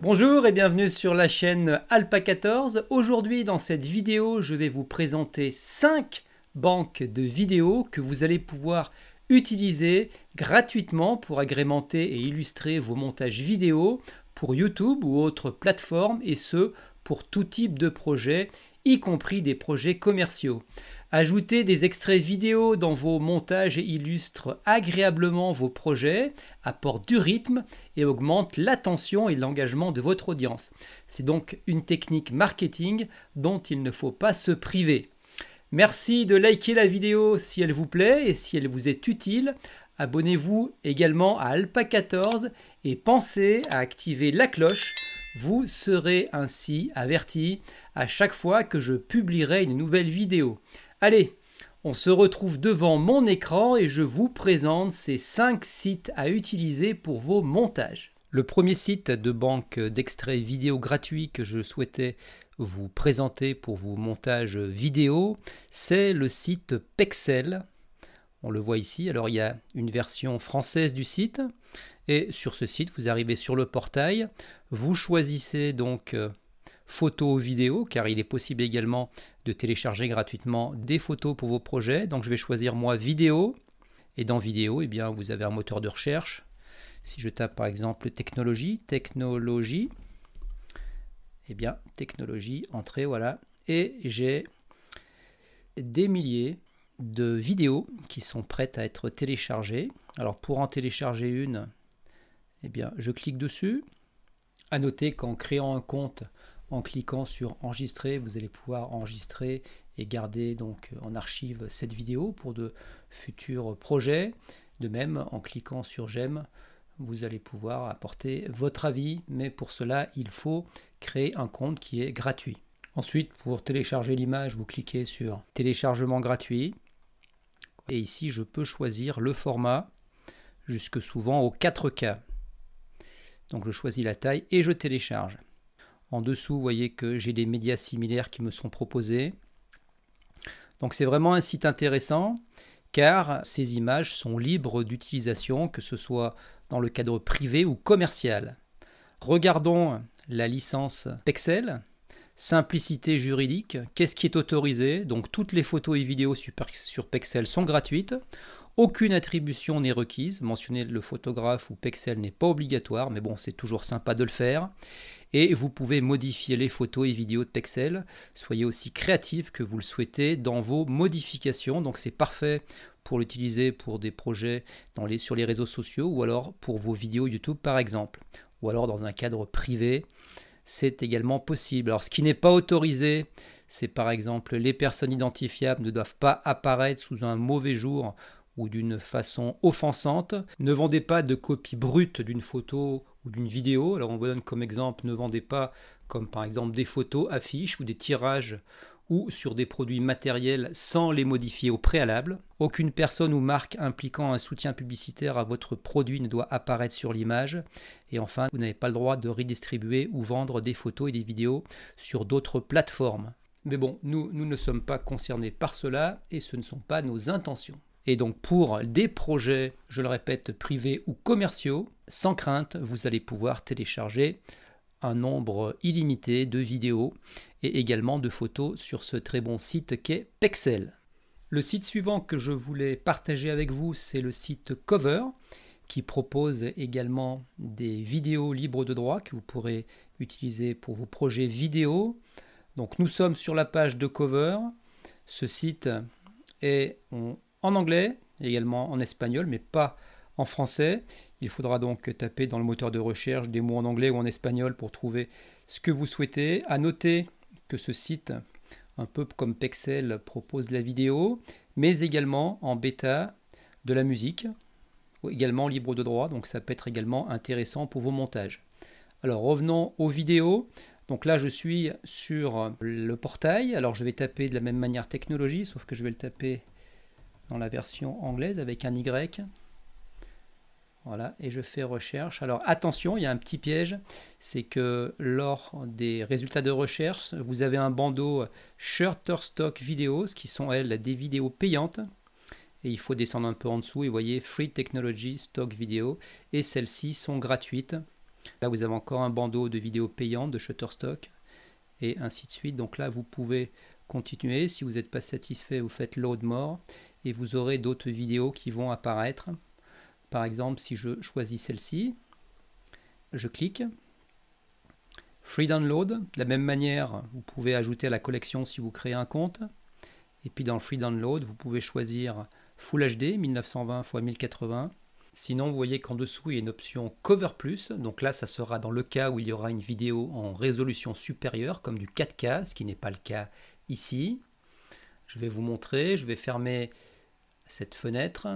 Bonjour et bienvenue sur la chaîne Alpa14. Aujourd'hui dans cette vidéo, je vais vous présenter 5 banques de vidéos que vous allez pouvoir utiliser gratuitement pour agrémenter et illustrer vos montages vidéo pour YouTube ou autres plateformes, et ce pour tout type de projet, y compris des projets commerciaux. Ajouter des extraits vidéo dans vos montages illustre agréablement vos projets, apporte du rythme et augmente l'attention et l'engagement de votre audience. C'est donc une technique marketing dont il ne faut pas se priver. Merci de liker la vidéo si elle vous plaît et si elle vous est utile. Abonnez-vous également à Alpa14 et pensez à activer la cloche. Vous serez ainsi averti à chaque fois que je publierai une nouvelle vidéo. Allez, on se retrouve devant mon écran et je vous présente ces 5 sites à utiliser pour vos montages. Le premier site de banque d'extraits vidéo gratuits que je souhaitais vous présenter pour vos montages vidéo, c'est le site Pexel. On le voit ici. Alors il y a une version française du site et sur ce site vous arrivez sur le portail, vous choisissez donc photos ou vidéos, car il est possible également de télécharger gratuitement des photos pour vos projets. Donc je vais choisir moi vidéo, et dans vidéo eh bien, vous avez un moteur de recherche. Si je tape par exemple technologie, eh bien technologie, entrée, voilà, et j'ai des milliers de vidéos qui sont prêtes à être téléchargées. Alors pour en télécharger une, eh bien je clique dessus. À noter qu'en créant un compte, en cliquant sur enregistrer, vous allez pouvoir enregistrer et garder donc en archive cette vidéo pour de futurs projets. De même, en cliquant sur j'aime, vous allez pouvoir apporter votre avis, mais pour cela, il faut créer un compte qui est gratuit. Ensuite, pour télécharger l'image, vous cliquez sur téléchargement gratuit. Et ici, je peux choisir le format, jusque souvent au 4K. Donc je choisis la taille et je télécharge. En dessous, vous voyez que j'ai des médias similaires qui me sont proposés. Donc c'est vraiment un site intéressant car ces images sont libres d'utilisation, que ce soit dans le cadre privé ou commercial. Regardons la licence Pexel. Simplicité juridique, qu'est-ce qui est autorisé? Donc toutes les photos et vidéos sur Pexel sont gratuites. Aucune attribution n'est requise. Mentionner le photographe ou Pexel n'est pas obligatoire, mais bon, c'est toujours sympa de le faire. Et vous pouvez modifier les photos et vidéos de Pexel. Soyez aussi créatif que vous le souhaitez dans vos modifications. Donc c'est parfait pour l'utiliser pour des projets sur les réseaux sociaux ou alors pour vos vidéos YouTube par exemple. Ou alors dans un cadre privé, c'est également possible. Alors ce qui n'est pas autorisé, c'est par exemple les personnes identifiables ne doivent pas apparaître sous un mauvais jour ou d'une façon offensante. Ne vendez pas de copie brute d'une photo ou d'une vidéo. Alors on vous donne comme exemple, ne vendez pas comme par exemple des photos, affiches ou des tirages ou sur des produits matériels sans les modifier au préalable. Aucune personne ou marque impliquant un soutien publicitaire à votre produit ne doit apparaître sur l'image. Et enfin, vous n'avez pas le droit de redistribuer ou vendre des photos et des vidéos sur d'autres plateformes. Mais bon, nous ne sommes pas concernés par cela et ce ne sont pas nos intentions. Et donc pour des projets, je le répète, privés ou commerciaux, sans crainte, vous allez pouvoir télécharger un nombre illimité de vidéos et également de photos sur ce très bon site qu'est Pexel. Le site suivant que je voulais partager avec vous, c'est le site Cover, qui propose également des vidéos libres de droit que vous pourrez utiliser pour vos projets vidéo. Donc nous sommes sur la page de Cover. Ce site est en anglais, également en espagnol, mais pas en français. Il faudra donc taper dans le moteur de recherche des mots en anglais ou en espagnol pour trouver ce que vous souhaitez. À noter que ce site, un peu comme Pexel, propose la vidéo, mais également en bêta de la musique, également libre de droit, donc ça peut être également intéressant pour vos montages. Alors revenons aux vidéos. Donc là je suis sur le portail, alors je vais taper de la même manière technologie, sauf que je vais le taper dans la version anglaise avec un Y. Voilà, et je fais recherche. Alors attention, il y a un petit piège, c'est que lors des résultats de recherche, vous avez un bandeau Shutterstock Videos, qui sont elles des vidéos payantes. Et il faut descendre un peu en dessous et vous voyez Free Technology Stock Video. Et celles-ci sont gratuites. Là, vous avez encore un bandeau de vidéos payantes de Shutterstock et ainsi de suite. Donc là, vous pouvez continuer. Si vous n'êtes pas satisfait, vous faites Load More et vous aurez d'autres vidéos qui vont apparaître. Par exemple, si je choisis celle-ci, je clique. Free Download, de la même manière, vous pouvez ajouter à la collection si vous créez un compte. Et puis dans le Free Download, vous pouvez choisir Full HD 1920 x 1080. Sinon, vous voyez qu'en dessous, il y a une option Cover Plus. Donc là, ça sera dans le cas où il y aura une vidéo en résolution supérieure, comme du 4K, ce qui n'est pas le cas ici. Je vais vous montrer, je vais fermer cette fenêtre.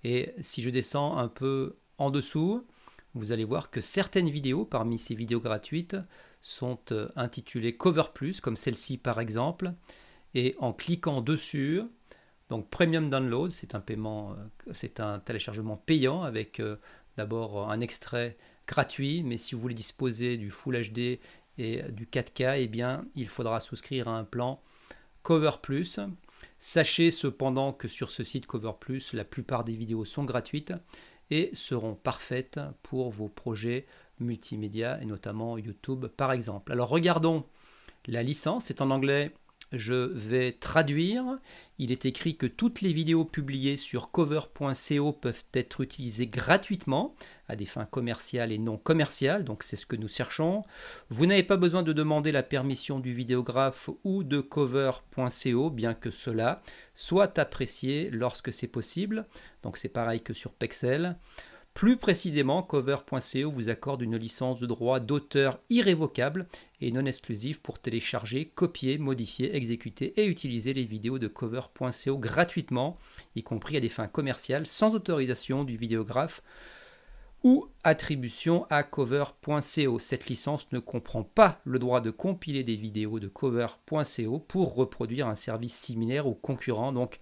Et si je descends un peu en dessous, vous allez voir que certaines vidéos, parmi ces vidéos gratuites, sont intitulées Cover Plus, comme celle-ci par exemple. Et en cliquant dessus, donc Premium Download, c'est un paiement, c'est un téléchargement payant avec d'abord un extrait gratuit, mais si vous voulez disposer du Full HD et du 4K, eh bien, il faudra souscrire à un plan Cover Plus. Sachez cependant que sur ce site Cover Plus, la plupart des vidéos sont gratuites et seront parfaites pour vos projets multimédia et notamment YouTube par exemple. Alors regardons la licence, c'est en anglais. Je vais traduire. Il est écrit que toutes les vidéos publiées sur cover.co peuvent être utilisées gratuitement à des fins commerciales et non commerciales. Donc c'est ce que nous cherchons. Vous n'avez pas besoin de demander la permission du vidéographe ou de cover.co, bien que cela soit apprécié lorsque c'est possible. Donc c'est pareil que sur Pexel. Plus précisément, cover.co vous accorde une licence de droit d'auteur irrévocable et non exclusive pour télécharger, copier, modifier, exécuter et utiliser les vidéos de cover.co gratuitement, y compris à des fins commerciales, sans autorisation du vidéographe ou attribution à cover.co. Cette licence ne comprend pas le droit de compiler des vidéos de cover.co pour reproduire un service similaire ou concurrent. Donc,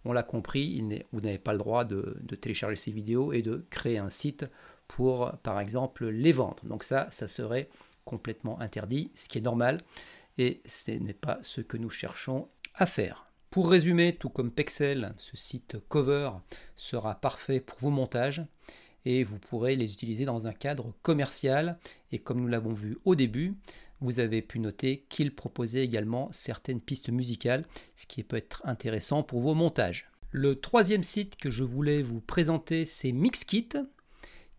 on l'a compris, vous n'avez pas le droit de télécharger ces vidéos et de créer un site pour, par exemple, les vendre. Donc ça serait complètement interdit, ce qui est normal, et ce n'est pas ce que nous cherchons à faire. Pour résumer, tout comme Pexel, ce site Cover sera parfait pour vos montages, et vous pourrez les utiliser dans un cadre commercial, et comme nous l'avons vu au début, vous avez pu noter qu'il proposait également certaines pistes musicales, ce qui peut être intéressant pour vos montages. Le troisième site que je voulais vous présenter, c'est Mixkit,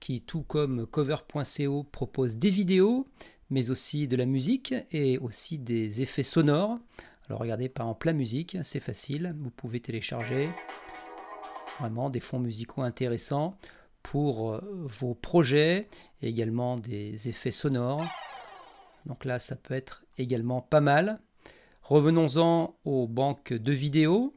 qui tout comme cover.co propose des vidéos, mais aussi de la musique et aussi des effets sonores. Alors regardez, par exemple la musique, c'est facile, vous pouvez télécharger vraiment des fonds musicaux intéressants pour vos projets et également des effets sonores. Donc là, ça peut être également pas mal. Revenons-en aux banques de vidéos.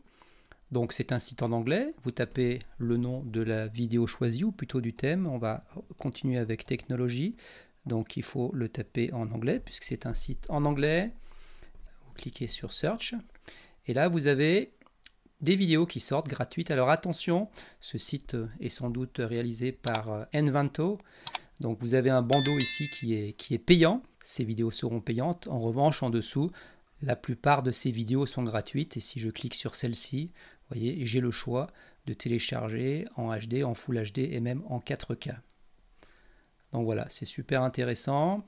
Donc c'est un site en anglais. Vous tapez le nom de la vidéo choisie ou plutôt du thème. On va continuer avec technologie. Donc il faut le taper en anglais puisque c'est un site en anglais. Vous cliquez sur Search. Et là, vous avez des vidéos qui sortent gratuites. Alors attention, ce site est sans doute réalisé par Envato. Donc vous avez un bandeau ici qui est payant. Ces vidéos seront payantes. En revanche, en dessous, la plupart de ces vidéos sont gratuites. Et si je clique sur celle-ci, vous voyez, j'ai le choix de télécharger en HD, en Full HD et même en 4K. Donc voilà, c'est super intéressant.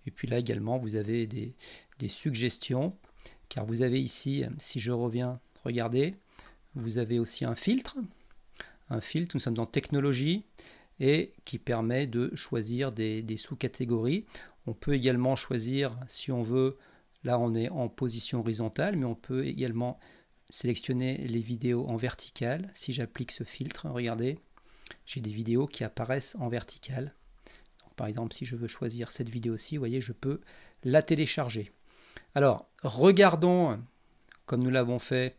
Et puis là également, vous avez des suggestions. Car vous avez ici, si je reviens, regardez, vous avez aussi un filtre. Un filtre, nous sommes dans technologie et qui permet de choisir des sous-catégories. On peut également choisir, si on veut, là on est en position horizontale, mais on peut également sélectionner les vidéos en verticale. Si j'applique ce filtre, regardez, j'ai des vidéos qui apparaissent en verticale. Donc, par exemple, si je veux choisir cette vidéo-ci, vous voyez, je peux la télécharger. Alors, regardons, comme nous l'avons fait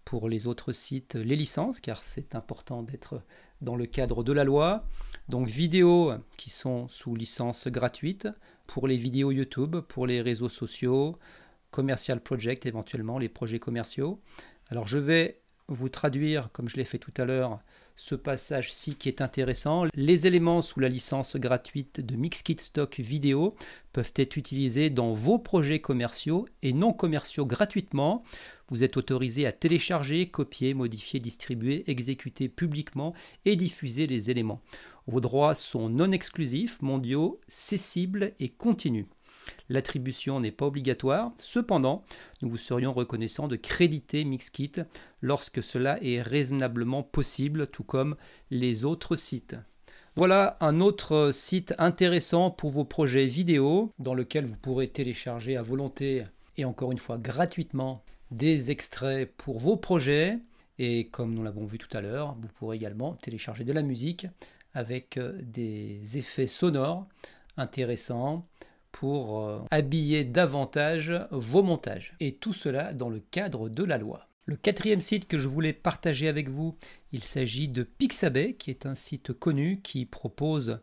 pour les autres sites, les licences, car c'est important d'être dans le cadre de la loi. Donc vidéos qui sont sous licence gratuite pour les vidéos YouTube, pour les réseaux sociaux, commercial project éventuellement, les projets commerciaux. Alors je vais vous traduire, comme je l'ai fait tout à l'heure, ce passage-ci qui est intéressant. Les éléments sous la licence gratuite de Mixkit Stock Vidéo peuvent être utilisés dans vos projets commerciaux et non commerciaux gratuitement. Vous êtes autorisé à télécharger, copier, modifier, distribuer, exécuter publiquement et diffuser les éléments. Vos droits sont non exclusifs, mondiaux, cessibles et continus. L'attribution n'est pas obligatoire, cependant, nous vous serions reconnaissants de créditer Mixkit lorsque cela est raisonnablement possible, tout comme les autres sites. Voilà un autre site intéressant pour vos projets vidéo, dans lequel vous pourrez télécharger à volonté et encore une fois gratuitement des extraits pour vos projets. Et comme nous l'avons vu tout à l'heure, vous pourrez également télécharger de la musique avec des effets sonores intéressants pour habiller davantage vos montages. Et tout cela dans le cadre de la loi. Le quatrième site que je voulais partager avec vous, il s'agit de Pixabay, qui est un site connu qui propose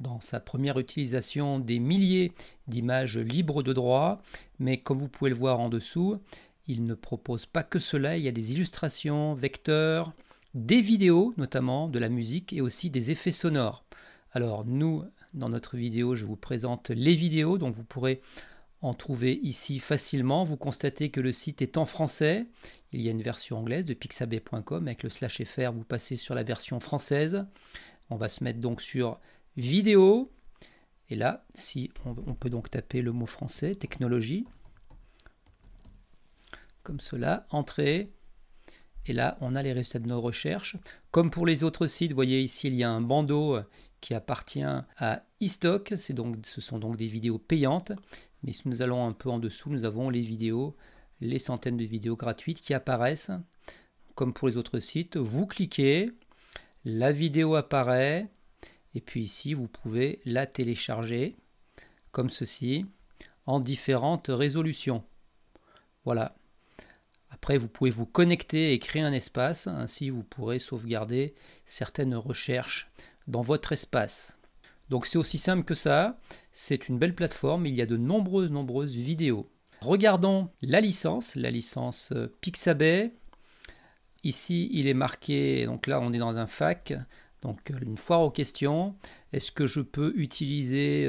dans sa première utilisation des milliers d'images libres de droit. Mais comme vous pouvez le voir en dessous, il ne propose pas que cela, il y a des illustrations, vecteurs, des vidéos notamment, de la musique et aussi des effets sonores. Alors nous, dans notre vidéo, je vous présente les vidéos, donc vous pourrez en trouver ici facilement. Vous constatez que le site est en français. Il y a une version anglaise de pixabay.com avec le /fr, vous passez sur la version française. On va se mettre donc sur vidéo. Et là, si on peut donc taper le mot français, technologie. Comme cela, entrée. Et là, on a les résultats de nos recherches. Comme pour les autres sites, vous voyez ici, il y a un bandeau qui appartient à eStock. Ce sont donc des vidéos payantes. Mais si nous allons un peu en dessous, nous avons les vidéos, les centaines de vidéos gratuites qui apparaissent. Comme pour les autres sites, vous cliquez, la vidéo apparaît. Et puis ici, vous pouvez la télécharger, comme ceci, en différentes résolutions. Voilà. Après, vous pouvez vous connecter et créer un espace. Ainsi, vous pourrez sauvegarder certaines recherches dans votre espace. Donc, c'est aussi simple que ça. C'est une belle plateforme. Il y a de nombreuses vidéos. Regardons la licence Pixabay. Ici, il est marqué, donc là, on est dans un FAQ. Donc une foire aux questions, est-ce que je peux utiliser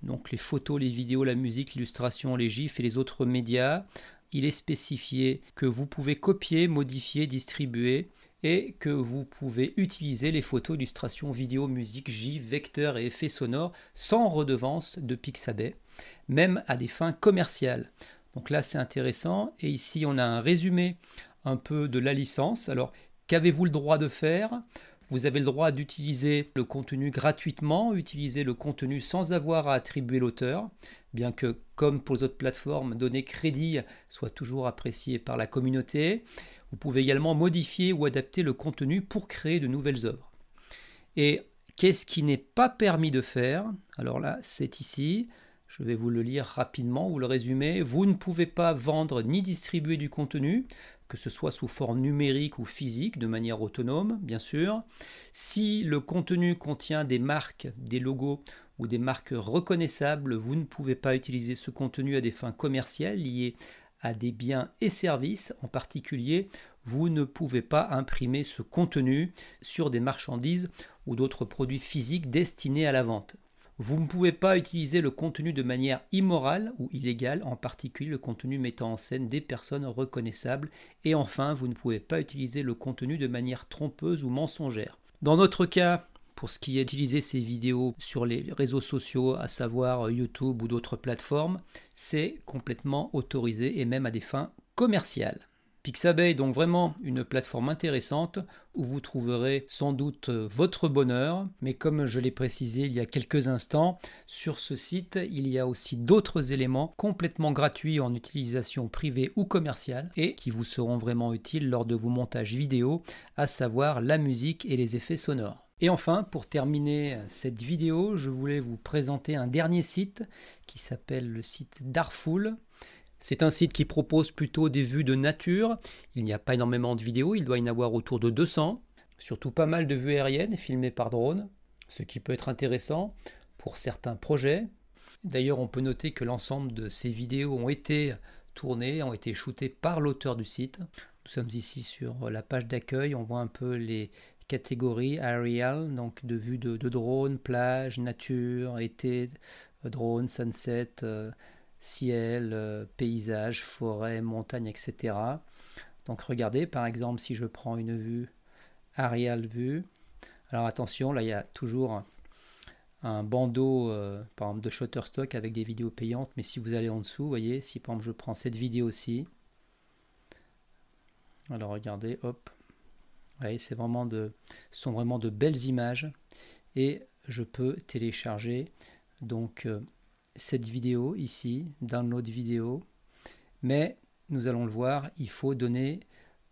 donc les photos, les vidéos, la musique, l'illustration, les gifs et les autres médias? Il est spécifié que vous pouvez copier, modifier, distribuer et que vous pouvez utiliser les photos, illustrations, vidéos, musique, gifs, vecteurs et effets sonores sans redevance de Pixabay, même à des fins commerciales. Donc là c'est intéressant et ici on a un résumé un peu de la licence. Alors qu'avez-vous le droit de faire ? Vous avez le droit d'utiliser le contenu gratuitement, utiliser le contenu sans avoir à attribuer l'auteur, bien que, comme pour les autres plateformes, donner crédit soit toujours apprécié par la communauté. Vous pouvez également modifier ou adapter le contenu pour créer de nouvelles œuvres. Et qu'est-ce qui n'est pas permis de faire? Alors là, c'est ici. Je vais vous le lire rapidement ou le résumer. Vous ne pouvez pas vendre ni distribuer du contenu, que ce soit sous forme numérique ou physique, de manière autonome, bien sûr. Si le contenu contient des marques, des logos ou des marques reconnaissables, vous ne pouvez pas utiliser ce contenu à des fins commerciales liées à des biens et services. En particulier, vous ne pouvez pas imprimer ce contenu sur des marchandises ou d'autres produits physiques destinés à la vente. Vous ne pouvez pas utiliser le contenu de manière immorale ou illégale, en particulier le contenu mettant en scène des personnes reconnaissables. Et enfin, vous ne pouvez pas utiliser le contenu de manière trompeuse ou mensongère. Dans notre cas, pour ce qui est d'utiliser ces vidéos sur les réseaux sociaux, à savoir YouTube ou d'autres plateformes, c'est complètement autorisé et même à des fins commerciales. Pixabay est donc vraiment une plateforme intéressante où vous trouverez sans doute votre bonheur, mais comme je l'ai précisé il y a quelques instants, sur ce site il y a aussi d'autres éléments complètement gratuits en utilisation privée ou commerciale et qui vous seront vraiment utiles lors de vos montages vidéo, à savoir la musique et les effets sonores. Et enfin, pour terminer cette vidéo, je voulais vous présenter un dernier site qui s'appelle le site Darful. C'est un site qui propose plutôt des vues de nature. Il n'y a pas énormément de vidéos, il doit y en avoir autour de 200. Surtout pas mal de vues aériennes filmées par drone, ce qui peut être intéressant pour certains projets. D'ailleurs, on peut noter que l'ensemble de ces vidéos ont été tournées, ont été shootées par l'auteur du site. Nous sommes ici sur la page d'accueil, on voit un peu les catégorie aerial, donc de vue de drone, plage, nature, été, drone, sunset, ciel, paysage, forêt, montagne, etc. Donc regardez, par exemple, si je prends une vue aerial vue, alors attention, là il y a toujours un bandeau par exemple de Shutterstock avec des vidéos payantes, mais si vous allez en dessous, vous voyez, si par exemple je prends cette vidéo-ci, alors regardez, hop, vous voyez, ce sont vraiment de belles images et je peux télécharger donc cette vidéo ici, download vidéo, mais nous allons le voir, il faut donner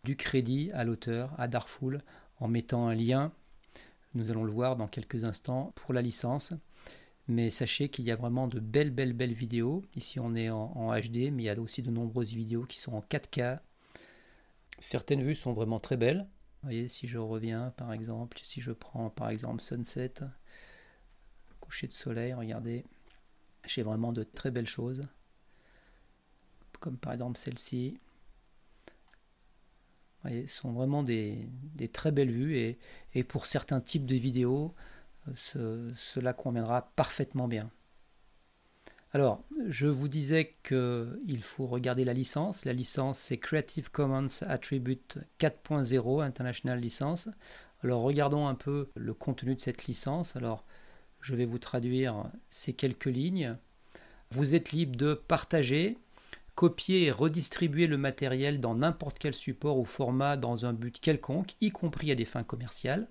du crédit à l'auteur, à Darkful, en mettant un lien. Nous allons le voir dans quelques instants pour la licence. Mais sachez qu'il y a vraiment de belles vidéos. Ici, on est en HD, mais il y a aussi de nombreuses vidéos qui sont en 4K. Certaines vues sont vraiment très belles. Vous voyez, si je reviens, par exemple, si je prends par exemple Sunset, coucher de soleil, regardez. J'ai vraiment de très belles choses. Comme par exemple celle-ci. Ce sont vraiment des très belles vues et pour certains types de vidéos, cela conviendra parfaitement bien. Alors, je vous disais qu'il faut regarder la licence. La licence, c'est Creative Commons Attribute 4.0 International License. Alors, regardons un peu le contenu de cette licence. Alors, je vais vous traduire ces quelques lignes. Vous êtes libre de partager, copier et redistribuer le matériel dans n'importe quel support ou format dans un but quelconque, y compris à des fins commerciales.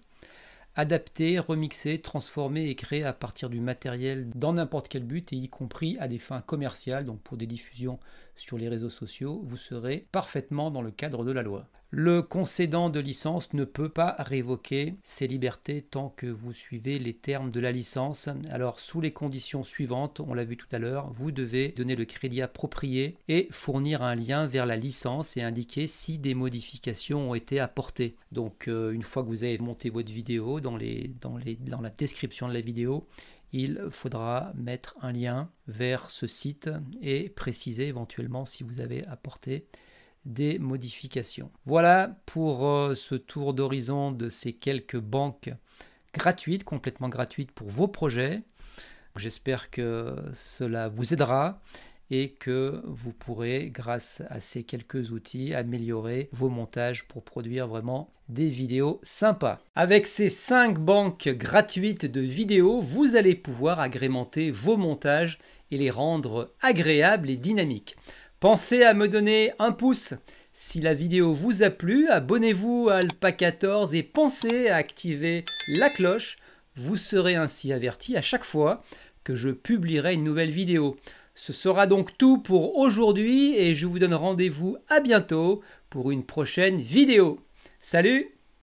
Adapter, remixer, transformer et créer à partir du matériel dans n'importe quel but et y compris à des fins commerciales, donc pour des diffusions sur les réseaux sociaux, vous serez parfaitement dans le cadre de la loi. Le concédant de licence ne peut pas révoquer ses libertés tant que vous suivez les termes de la licence. Alors sous les conditions suivantes, on l'a vu tout à l'heure, vous devez donner le crédit approprié et fournir un lien vers la licence et indiquer si des modifications ont été apportées. Donc une fois que vous avez monté votre vidéo, dans la description de la vidéo, il faudra mettre un lien vers ce site et préciser éventuellement si vous avez apporté des modifications. Voilà pour ce tour d'horizon de ces quelques banques gratuites, complètement gratuites pour vos projets. J'espère que cela vous aidera et que vous pourrez, grâce à ces quelques outils, améliorer vos montages pour produire vraiment des vidéos sympas. Avec ces 5 banques gratuites de vidéos, vous allez pouvoir agrémenter vos montages et les rendre agréables et dynamiques. Pensez à me donner un pouce si la vidéo vous a plu, abonnez-vous à Alpa14 et pensez à activer la cloche. Vous serez ainsi averti à chaque fois que je publierai une nouvelle vidéo. Ce sera donc tout pour aujourd'hui et je vous donne rendez-vous à bientôt pour une prochaine vidéo. Salut!